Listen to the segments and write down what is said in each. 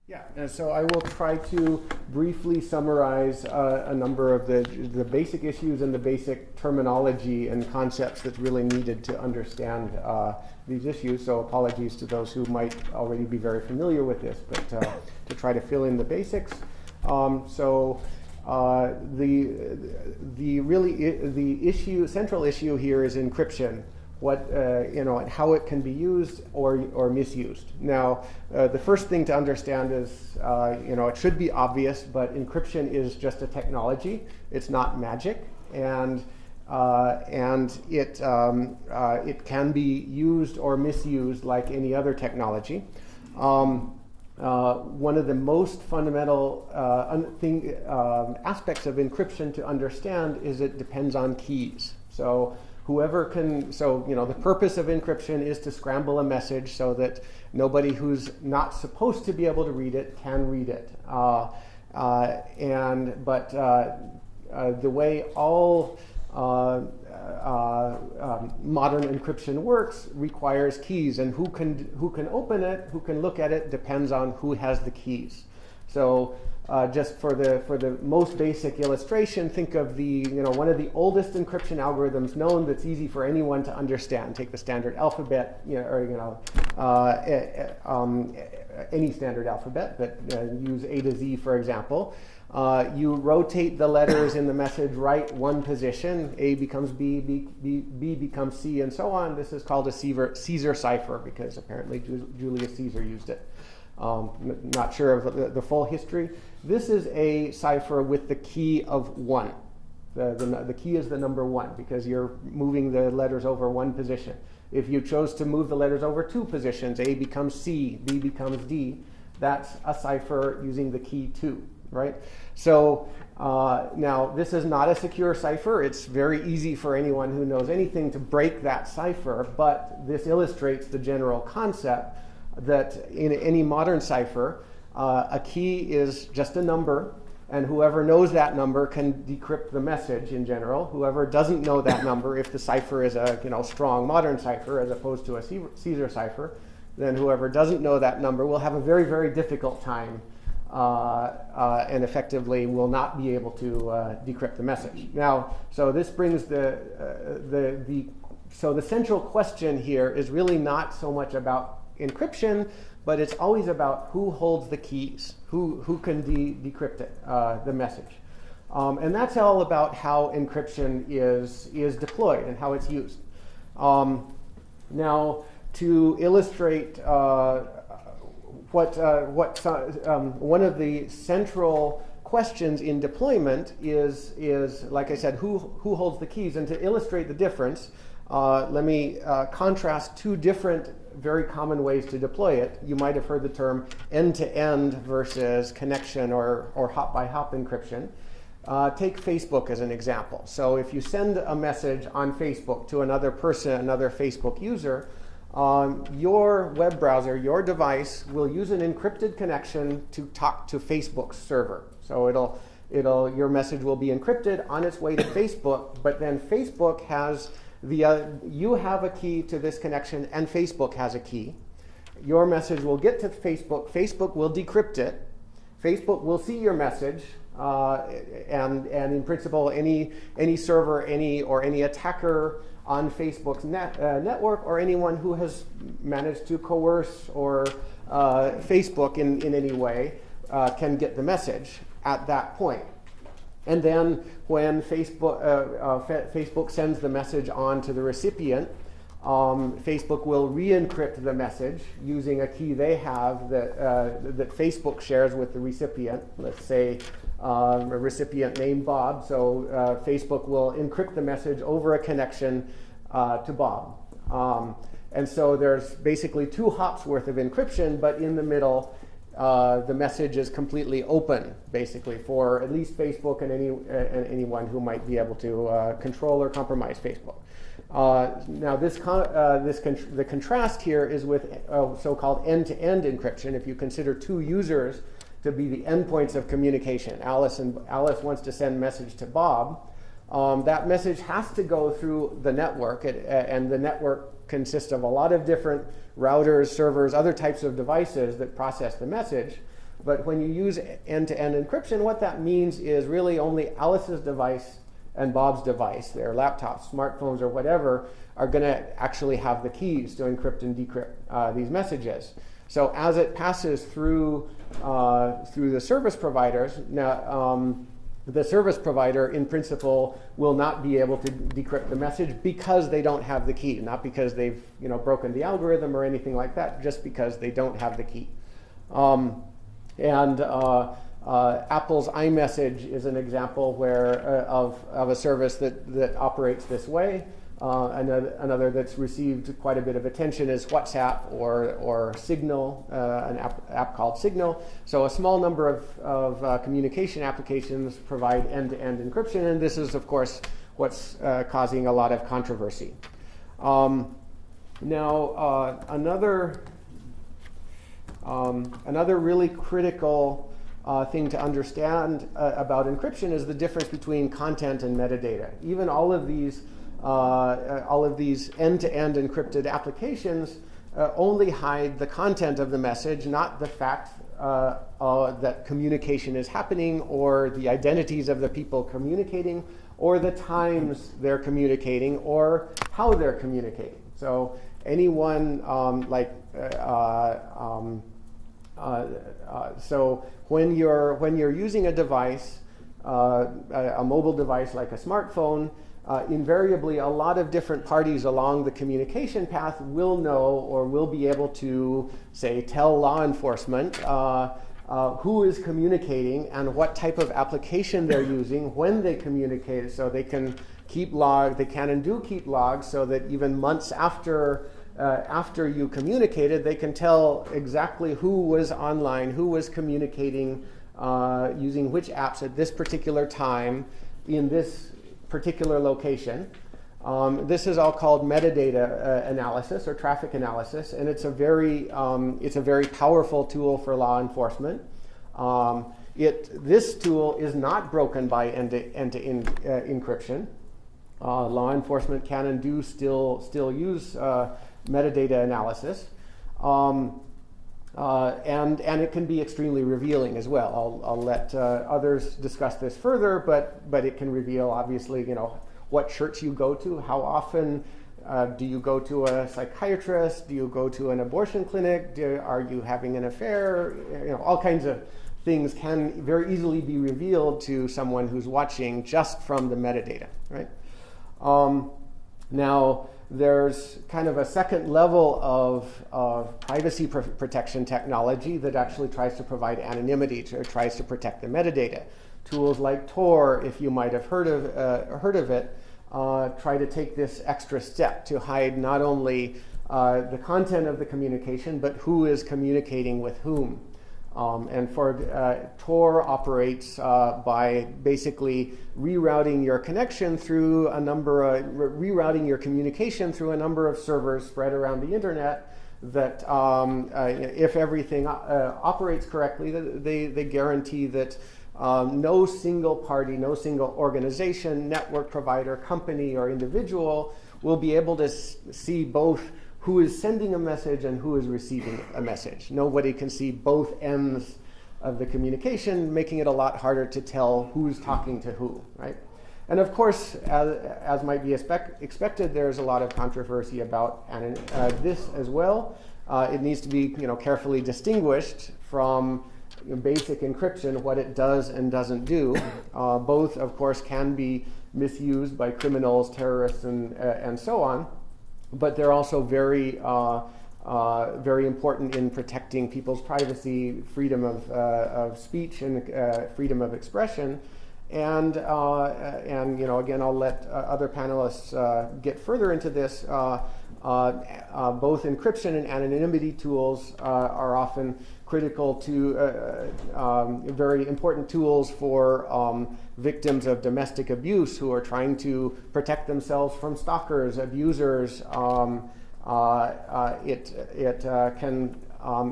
Yeah, and so I will try to briefly summarize a number of the basic issues and the basic terminology and concepts that's really needed to understand these issues. So apologies to those who might already be very familiar with this, but to try to fill in the basics. The central issue here is encryption. And how it can be used or misused. Now, the first thing to understand is, it should be obvious, but encryption is just a technology. It's not magic, and it can be used or misused like any other technology. One of the most fundamental aspects of encryption to understand is it depends on keys. So the purpose of encryption is to scramble a message so that nobody who's not supposed to be able to read it can read it. The way all modern encryption works requires keys, and who can open it, who can look at it, depends on who has the keys. So just for the most basic illustration, think of one of the oldest encryption algorithms known that's easy for anyone to understand. Take the standard alphabet, any standard alphabet, but use A to Z, for example. You rotate the letters in the message right one position. A becomes B, B becomes C, and so on. This is called a Caesar cipher because apparently Julius Caesar used it. Not sure of the full history. This is a cipher with the key of 1. The key is the number 1 because you're moving the letters over one position. If you chose to move the letters over two positions, A becomes C, B becomes D, that's a cipher using the key 2, right? So now this is not a secure cipher. It's very easy for anyone who knows anything to break that cipher, but this illustrates the general concept that in any modern cipher, a key is just a number, and whoever knows that number can decrypt the message in general. Whoever doesn't know that number, if the cipher is a strong modern cipher as opposed to a Caesar cipher, then whoever doesn't know that number will have a very, very difficult time and effectively will not be able to decrypt the message. Now, so this brings so the central question here is really not so much about encryption, but it's always about who holds the keys, who can decrypt it, the message. And that's all about how encryption is deployed and how it's used. Now, to illustrate one of the central questions in deployment is, like I said, who holds the keys? And to illustrate the difference, let me contrast two different very common ways to deploy it. You might have heard the term end-to-end versus connection or hop-by-hop encryption. Take Facebook as an example. So if you send a message on Facebook to another person, another Facebook user, your web browser, your device, will use an encrypted connection to talk to Facebook's server. So your message will be encrypted on its way to Facebook, but then Facebook has you have a key to this connection, and Facebook has a key. Your message will get to Facebook. Facebook will decrypt it. Facebook will see your message, and in principle, any server, any attacker on Facebook's network, or anyone who has managed to coerce or Facebook in any way can get the message at that point. And then when Facebook sends the message on to the recipient, Facebook will re-encrypt the message using a key they have that Facebook shares with the recipient. Let's say a recipient named Bob. So Facebook will encrypt the message over a connection to Bob. And so there's basically 2 hops worth of encryption, but in the middle, the message is completely open, basically, for at least Facebook and anyone who might be able to control or compromise Facebook. Now, the contrast here is with so-called end-to-end encryption. If you consider 2 users to be the endpoints of communication, Alice wants to send a message to Bob. That message has to go through the network, and the network consists of a lot of different routers, servers, other types of devices that process the message. But when you use end-to-end encryption, what that means is really only Alice's device and Bob's device, their laptops, smartphones, or whatever, are going to actually have the keys to encrypt and decrypt these messages. So as it passes through the service providers, now the service provider, in principle, will not be able to decrypt the message because they don't have the key, not because they've broken the algorithm or anything like that, just because they don't have the key. Apple's iMessage is an example of a service that operates this way. Another that's received quite a bit of attention is WhatsApp or Signal, an app called Signal. So a small number of communication applications provide end-to-end encryption, and this is, of course, what's causing a lot of controversy. Another really critical thing to understand about encryption is the difference between content and metadata. Even all of these end-to-end encrypted applications only hide the content of the message, not the fact that communication is happening, or the identities of the people communicating, or the times they're communicating, or how they're communicating. So anyone so when you're using a device, a mobile device like a smartphone, invariably a lot of different parties along the communication path will know or will be able to, say, tell law enforcement who is communicating and what type of application they're using when they communicate, so they can keep log. They can and do keep logs, so that even months after you communicated, they can tell exactly who was online, who was communicating using which apps at this particular time in this particular location. This is all called metadata analysis or traffic analysis, and it's a very powerful tool for law enforcement. This tool is not broken by end-to-end encryption. Law enforcement can and do still use metadata analysis, and it can be extremely revealing as well. I'll let others discuss this further, but it can reveal, obviously, what church you go to, how often do you go to a psychiatrist, do you go to an abortion clinic, are you having an affair, all kinds of things can very easily be revealed to someone who's watching just from the metadata, right? Now, there's kind of a second level of privacy protection technology that actually tries to provide anonymity, tries to protect the metadata. Tools like Tor, if you might have heard of it, try to take this extra step to hide not only the content of the communication, but who is communicating with whom. Tor operates by basically rerouting your connection through rerouting your communication through a number of servers spread around the internet that, if everything operates correctly, they guarantee that no single party, no single organization, network provider, company, or individual will be able to see both who is sending a message and who is receiving a message. Nobody can see both ends of the communication, making it a lot harder to tell who's talking to who, right? And of course, as might be expected, there's a lot of controversy about this as well. It needs to be carefully distinguished from basic encryption, what it does and doesn't do. Both, of course, can be misused by criminals, terrorists, and so on. But they're also very important in protecting people's privacy, freedom of speech, and freedom of expression. And again, I'll let other panelists get further into this. Both encryption and anonymity tools are often critical to very important tools for victims of domestic abuse who are trying to protect themselves from stalkers, abusers. It can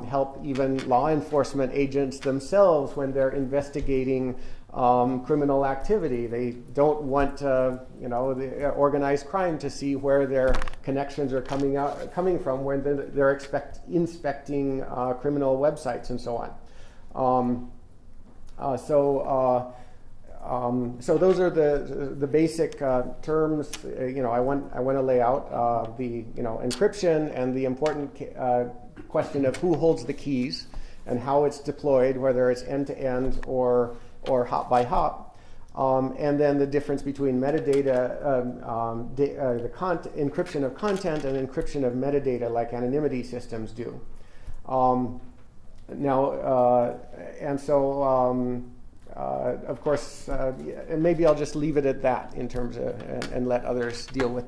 help even law enforcement agents themselves when they're investigating criminal activity. They don't want the organized crime to see where their connections are coming from when they're inspecting criminal websites and so on. So those are the basic terms. I want to lay out the encryption and the important question of who holds the keys and how it's deployed, whether it's end to end or hop by hop, and then the difference between metadata, encryption of content and encryption of metadata, like anonymity systems do. Of course, and maybe I'll just leave it at that in terms of, and let others deal with